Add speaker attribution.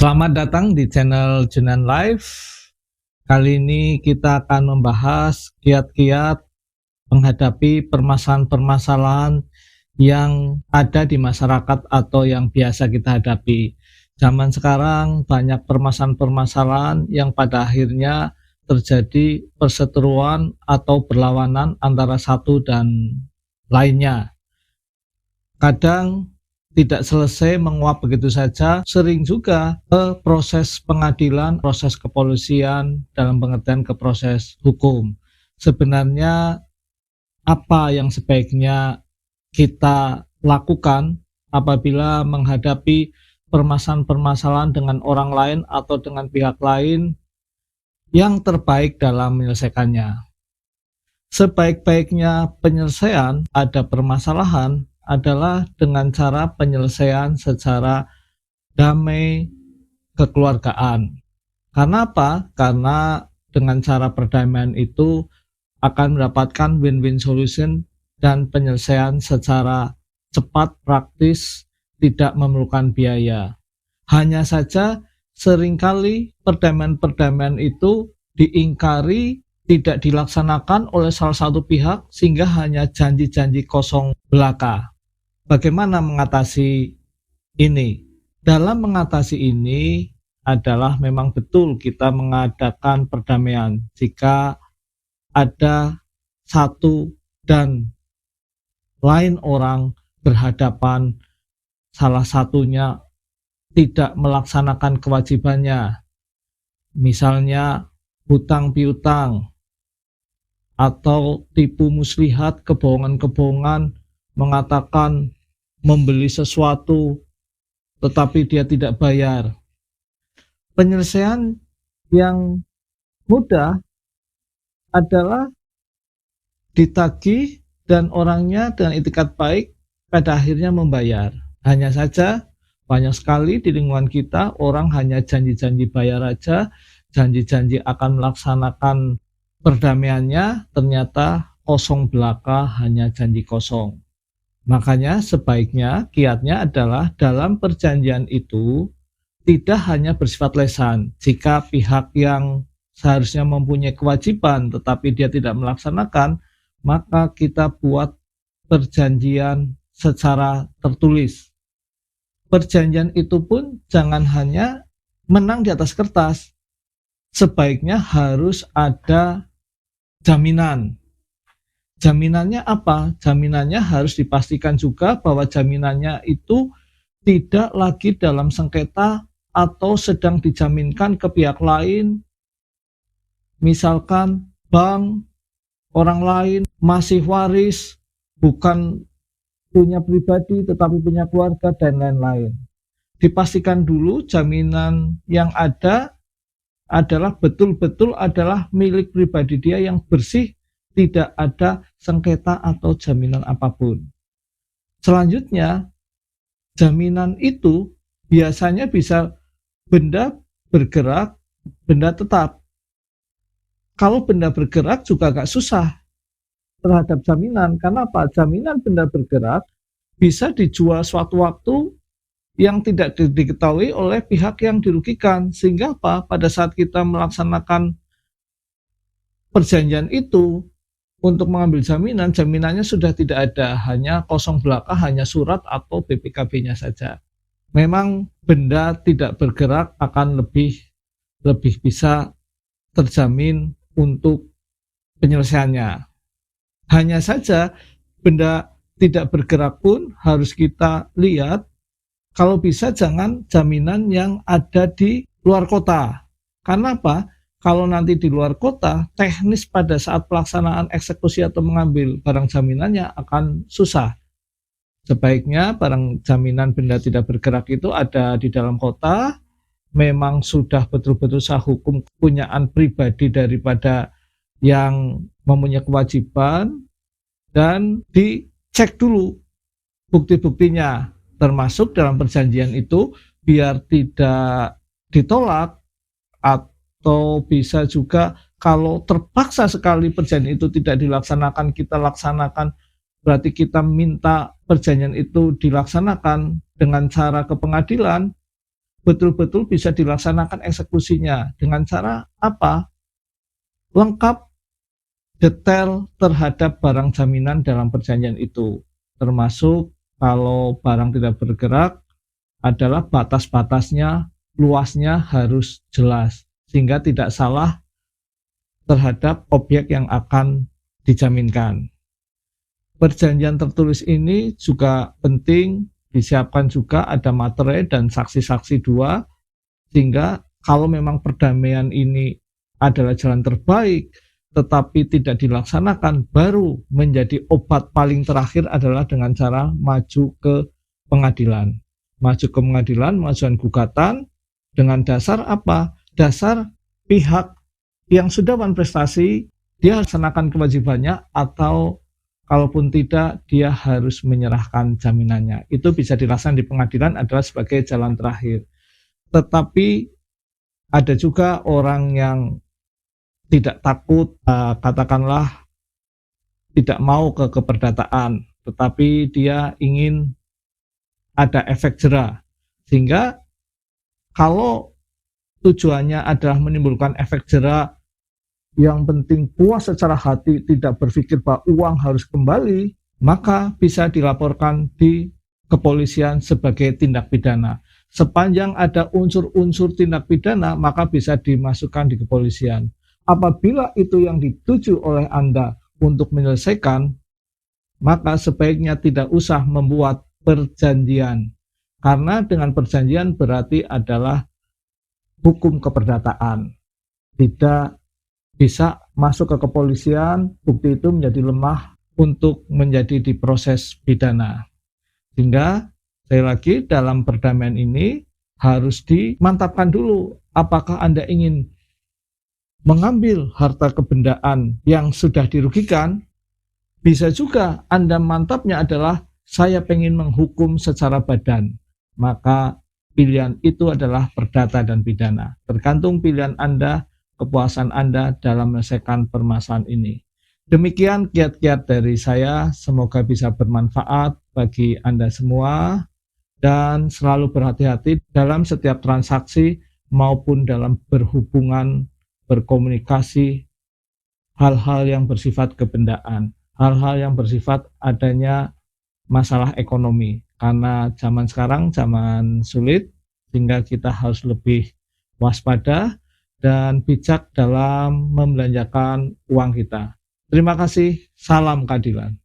Speaker 1: Selamat datang di channel Junan Live. Kali ini kita akan membahas kiat-kiat menghadapi permasalahan-permasalahan yang ada di masyarakat atau yang biasa kita hadapi. Zaman sekarang banyak permasalahan-permasalahan yang pada akhirnya terjadi perseteruan atau berlawanan antara satu dan lainnya. Kadang tidak selesai menguap begitu saja, sering juga ke proses pengadilan, proses kepolisian, dalam pengertian ke proses hukum. Sebenarnya apa yang sebaiknya kita lakukan apabila menghadapi permasalahan-permasalahan dengan orang lain atau dengan pihak lain, yang terbaik dalam menyelesaikannya. Sebaik-baiknya penyelesaian ada permasalahan adalah dengan cara penyelesaian secara damai kekeluargaan. Karena apa? Karena dengan cara perdamaian itu akan mendapatkan win-win solution dan penyelesaian secara cepat, praktis, tidak memerlukan biaya. Hanya saja seringkali perdamaian-perdamaian itu diingkari, tidak dilaksanakan oleh salah satu pihak sehingga hanya janji-janji kosong belaka. Bagaimana mengatasi ini? Dalam mengatasi ini adalah memang betul kita mengadakan perdamaian jika ada satu dan lain orang berhadapan, salah satunya tidak melaksanakan kewajibannya, misalnya hutang piutang atau tipu muslihat, kebohongan-kebohongan, mengatakan membeli sesuatu tetapi dia tidak bayar. Penyelesaian yang mudah adalah ditagih dan orangnya dengan itikat baik pada akhirnya membayar. Hanya saja banyak sekali di lingkungan kita orang hanya janji-janji bayar aja, janji-janji akan melaksanakan perdamaiannya, ternyata kosong belaka, hanya janji kosong. Makanya sebaiknya kiatnya adalah dalam perjanjian itu tidak hanya bersifat lesan. Jika pihak yang seharusnya mempunyai kewajiban tetapi dia tidak melaksanakan, maka kita buat perjanjian secara tertulis. Perjanjian itu pun jangan hanya menang di atas kertas. Sebaiknya harus ada jaminan. Jaminannya apa? Jaminannya harus dipastikan juga bahwa jaminannya itu tidak lagi dalam sengketa atau sedang dijaminkan ke pihak lain. Misalkan bank, orang lain masih waris, bukan punya pribadi tetapi punya keluarga dan lain-lain. Dipastikan dulu jaminan yang ada adalah betul-betul adalah milik pribadi dia yang bersih, tidak ada sengketa atau jaminan apapun. Selanjutnya, jaminan itu biasanya bisa benda bergerak, benda tetap. Kalau benda bergerak juga agak susah terhadap jaminan. Karena apa? Jaminan benda bergerak bisa dijual suatu waktu yang tidak diketahui oleh pihak yang dirugikan. Sehingga apa? Pada saat kita melaksanakan perjanjian itu, untuk mengambil jaminan, jaminannya sudah tidak ada, hanya kosong belaka, hanya surat atau BPKB-nya saja. Memang benda tidak bergerak akan lebih bisa terjamin untuk penyelesaiannya. Hanya saja benda tidak bergerak pun harus kita lihat, kalau bisa jangan jaminan yang ada di luar kota. Karena apa? Kalau nanti di luar kota, teknis pada saat pelaksanaan eksekusi atau mengambil barang jaminannya akan susah. Sebaiknya barang jaminan benda tidak bergerak itu ada di dalam kota, memang sudah betul-betul sah hukum kepunyaan pribadi daripada yang mempunyai kewajiban, dan dicek dulu bukti-buktinya, termasuk dalam perjanjian itu biar tidak ditolak, atau bisa juga kalau terpaksa sekali perjanjian itu tidak dilaksanakan, kita laksanakan, berarti kita minta perjanjian itu dilaksanakan dengan cara ke pengadilan, betul-betul bisa dilaksanakan eksekusinya dengan cara apa? Lengkap, detail terhadap barang jaminan dalam perjanjian itu, termasuk kalau barang tidak bergerak adalah batas-batasnya, luasnya harus jelas sehingga tidak salah terhadap objek yang akan dijaminkan. Perjanjian tertulis ini juga penting disiapkan, juga ada materai dan saksi-saksi dua, sehingga kalau memang perdamaian ini adalah jalan terbaik tetapi tidak dilaksanakan, baru menjadi obat paling terakhir adalah dengan cara maju ke pengadilan. Maju ke pengadilan, mengajukan gugatan dengan dasar apa? Dasar pihak yang sudah prestasi dia laksanakan kewajibannya, atau kalaupun tidak dia harus menyerahkan jaminannya. Itu bisa dilaksanakan di pengadilan adalah sebagai jalan terakhir. Tetapi ada juga orang yang tidak takut, katakanlah tidak mau ke keperdataan, tetapi dia ingin ada efek jera, sehingga kalau tujuannya adalah menimbulkan efek jera, yang penting puas secara hati, tidak berpikir bahwa uang harus kembali, maka bisa dilaporkan di kepolisian sebagai tindak pidana. Sepanjang ada unsur-unsur tindak pidana, maka bisa dimasukkan di kepolisian. Apabila itu yang dituju oleh Anda untuk menyelesaikan, maka sebaiknya tidak usah membuat perjanjian. Karena dengan perjanjian berarti adalah hukum keperdataan. Tidak bisa masuk ke kepolisian, bukti itu menjadi lemah untuk menjadi diproses pidana. Sehingga, sekali lagi, dalam perdamaian ini harus dimantapkan dulu apakah Anda ingin mengambil harta kebendaan yang sudah dirugikan. Bisa juga Anda mantapnya adalah saya pengen menghukum secara badan, maka pilihan itu adalah perdata dan pidana. Tergantung pilihan Anda, kepuasan Anda dalam menyelesaikan permasalahan ini. Demikian kiat-kiat dari saya, semoga bisa bermanfaat bagi Anda semua, dan selalu berhati-hati dalam setiap transaksi maupun dalam berhubungan, berkomunikasi, hal-hal yang bersifat kebendaan, hal-hal yang bersifat adanya masalah ekonomi. Karena zaman sekarang zaman sulit, sehingga kita harus lebih waspada dan bijak dalam membelanjakan uang kita. Terima kasih, salam keadilan.